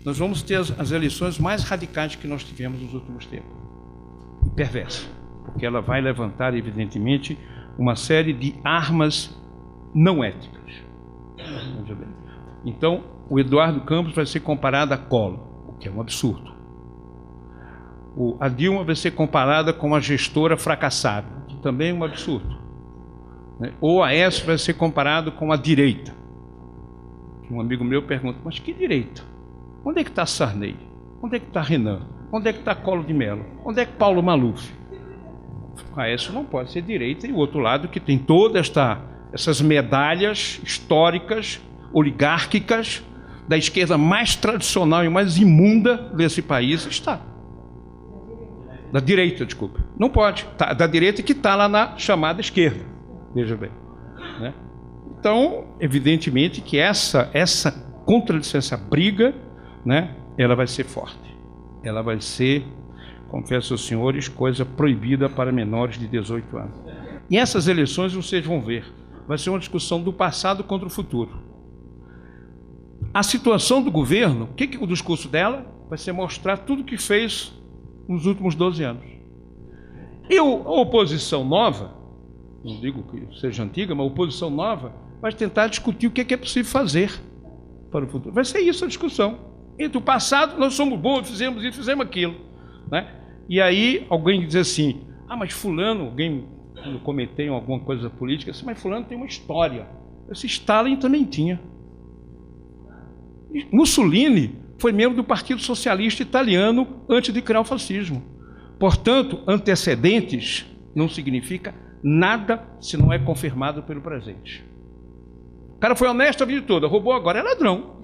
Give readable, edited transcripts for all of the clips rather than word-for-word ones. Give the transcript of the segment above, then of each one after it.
nós vamos ter as eleições mais radicais que nós tivemos nos últimos tempos. E perversa, porque ela vai levantar, evidentemente, uma série de armas não éticas. Veja bem. Então, o Eduardo Campos vai ser comparado a Collor, o que é um absurdo. A Dilma vai ser comparada com uma gestora fracassada, que também é um absurdo. Ou a Aécio vai ser comparado com a direita. Um amigo meu pergunta, mas que direita? Onde é que está Sarney? Onde é que está Renan? Onde é que está Collor de Mello? Onde é que Paulo Maluf? A Aécio não pode ser direita, e o outro lado que tem todas essas medalhas históricas, oligárquicas, da esquerda mais tradicional e mais imunda desse país está. Da direita, desculpa. Não pode. Tá, da direita que está lá na chamada esquerda. Veja bem. Né? Então, evidentemente que essa contradição, essa briga, né, ela vai ser forte. Ela vai ser, confesso aos senhores, coisa proibida para menores de 18 anos. E essas eleições, vocês vão ver, vai ser uma discussão do passado contra o futuro. A situação do governo, o que o discurso dela vai ser mostrar tudo o que fez nos últimos 12 anos. E a oposição nova, não digo que seja antiga, mas a oposição nova vai tentar discutir o que é possível fazer para o futuro. Vai ser isso a discussão. Entre o passado, nós somos bons, fizemos isso, fizemos aquilo. Né? E aí alguém diz assim, mas fulano, alguém, quando comentei alguma coisa política, assim, mas fulano tem uma história. Esse Stalin também tinha. Mussolini foi membro do Partido Socialista Italiano antes de criar o fascismo. Portanto, antecedentes não significa nada se não é confirmado pelo presente. O cara foi honesto a vida toda, roubou, agora é ladrão.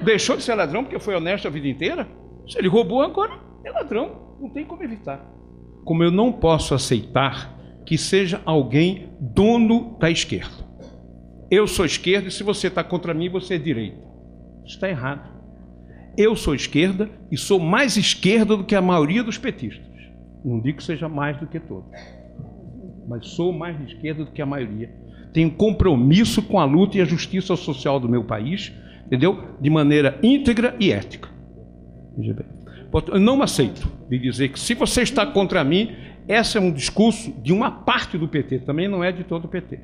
Deixou de ser ladrão porque foi honesto a vida inteira? Se ele roubou, agora é ladrão. Não tem como evitar. Como eu não posso aceitar que seja alguém dono da esquerda. Eu sou esquerda e se você está contra mim, você é direita. Isso está errado. Eu sou esquerda e sou mais esquerda do que a maioria dos petistas. Não digo que seja mais do que todos, mas sou mais de esquerda do que a maioria. Tenho compromisso com a luta e a justiça social do meu país, entendeu? De maneira íntegra e ética. Veja bem. Eu não aceito de dizer que se você está contra mim, esse é um discurso de uma parte do PT, também não é de todo o PT.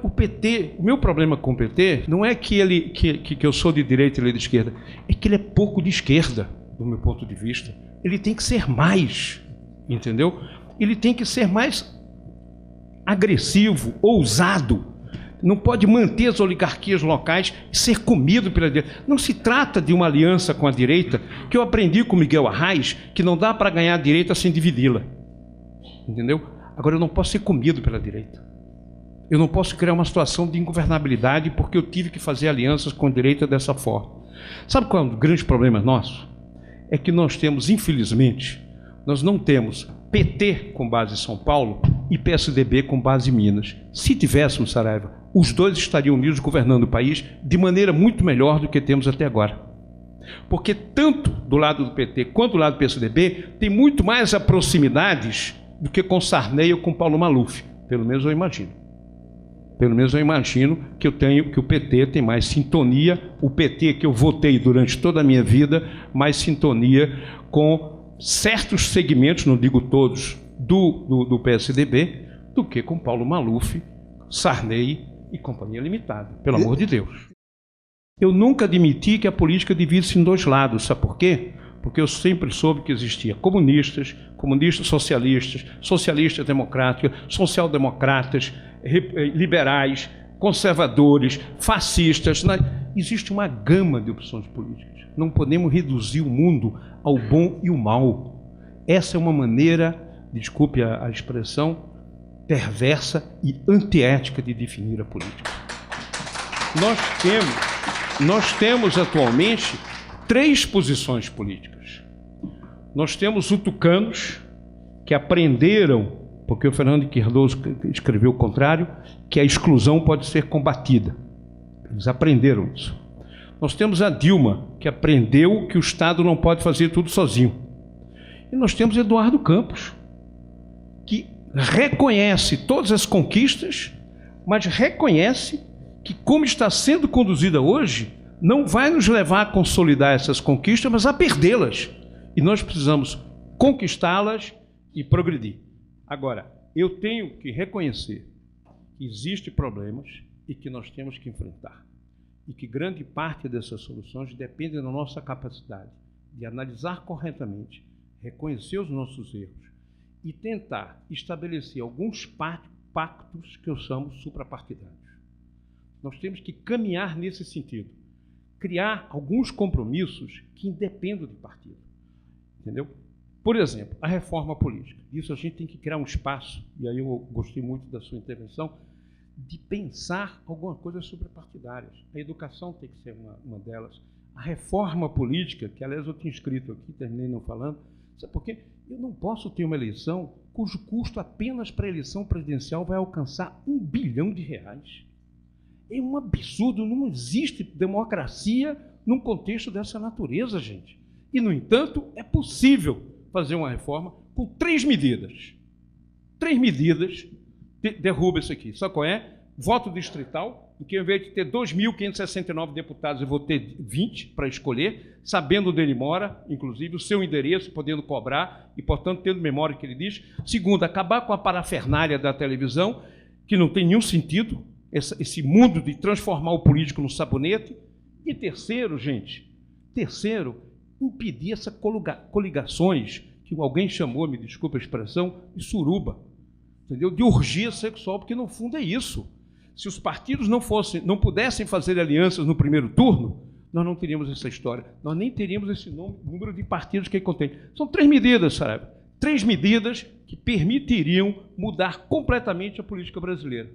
O PT, o meu problema com o PT não é que eu sou de direita e ele é de esquerda, é que ele é pouco de esquerda, do meu ponto de vista. Ele tem que ser mais, entendeu? Ele tem que ser mais agressivo, ousado. Não pode manter as oligarquias locais e ser comido pela direita. Não se trata de uma aliança com a direita, que eu aprendi com Miguel Arraes, que não dá para ganhar a direita sem dividi-la. Entendeu? Agora eu não posso ser comido pela direita. Eu não posso criar uma situação de ingovernabilidade porque eu tive que fazer alianças com a direita dessa forma. Sabe qual é um dos grandes problemas nossos? É que nós temos, infelizmente, nós não temos PT com base em São Paulo e PSDB com base em Minas. Se tivéssemos, Saraiva, os dois estariam unidos governando o país de maneira muito melhor do que temos até agora. Porque tanto do lado do PT quanto do lado do PSDB tem muito mais proximidades do que com Sarney ou com Paulo Maluf. Pelo menos eu imagino. Pelo menos eu imagino que o PT tem mais sintonia, o PT que eu votei durante toda a minha vida, mais sintonia com certos segmentos, não digo todos, do PSDB, do que com Paulo Maluf, Sarney e Companhia Limitada, pelo amor de Deus. Eu nunca admiti que a política divide-se em dois lados, sabe por quê? Porque eu sempre soube que existia comunistas socialistas, socialistas democráticos, social-democratas, liberais, conservadores, fascistas. Existe uma gama de opções políticas. Não podemos reduzir o mundo ao bom e o mal. Essa é uma maneira, desculpe a expressão, perversa e antiética de definir a política. Nós temos atualmente 3 posições políticas. Nós temos os tucanos, que aprenderam, porque o Fernando Henrique Cardoso escreveu o contrário, que a exclusão pode ser combatida. Eles aprenderam isso. Nós temos a Dilma, que aprendeu que o Estado não pode fazer tudo sozinho. E nós temos Eduardo Campos, que reconhece todas as conquistas, mas reconhece que, como está sendo conduzida hoje, não vai nos levar a consolidar essas conquistas, mas a perdê-las. E nós precisamos conquistá-las e progredir. Agora, eu tenho que reconhecer que existem problemas e que nós temos que enfrentar. E que grande parte dessas soluções depende da nossa capacidade de analisar corretamente, reconhecer os nossos erros e tentar estabelecer alguns pactos que eu chamo suprapartidários. Nós temos que caminhar nesse sentido, criar alguns compromissos que independam de partido. Entendeu? Por exemplo, a reforma política. Isso a gente tem que criar um espaço, e aí eu gostei muito da sua intervenção, de pensar alguma coisa suprapartidárias. A educação tem que ser uma delas. A reforma política, que aliás eu tinha escrito aqui, terminei não falando, sabe por quê? Eu não posso ter uma eleição cujo custo apenas para a eleição presidencial vai alcançar R$1 bilhão. É um absurdo, não existe democracia num contexto dessa natureza, gente. E, no entanto, é possível fazer uma reforma com 3 medidas. 3 medidas derruba isso aqui. Sabe qual é? Voto distrital, em que, ao invés de ter 2.569 deputados, eu vou ter 20 para escolher, sabendo onde ele mora, inclusive o seu endereço, podendo cobrar e, portanto, tendo memória do que ele diz. Segundo, acabar com a parafernália da televisão, que não tem nenhum sentido, esse mundo de transformar o político no sabonete. E terceiro, gente, impedir essas coligações, que alguém chamou, me desculpa a expressão, de suruba, entendeu? De orgia sexual, porque no fundo é isso. Se os partidos não pudessem fazer alianças no primeiro turno, nós não teríamos essa história. Nós nem teríamos esse número de partidos que ele contém. São 3 medidas, sabe? 3 medidas que permitiriam mudar completamente a política brasileira.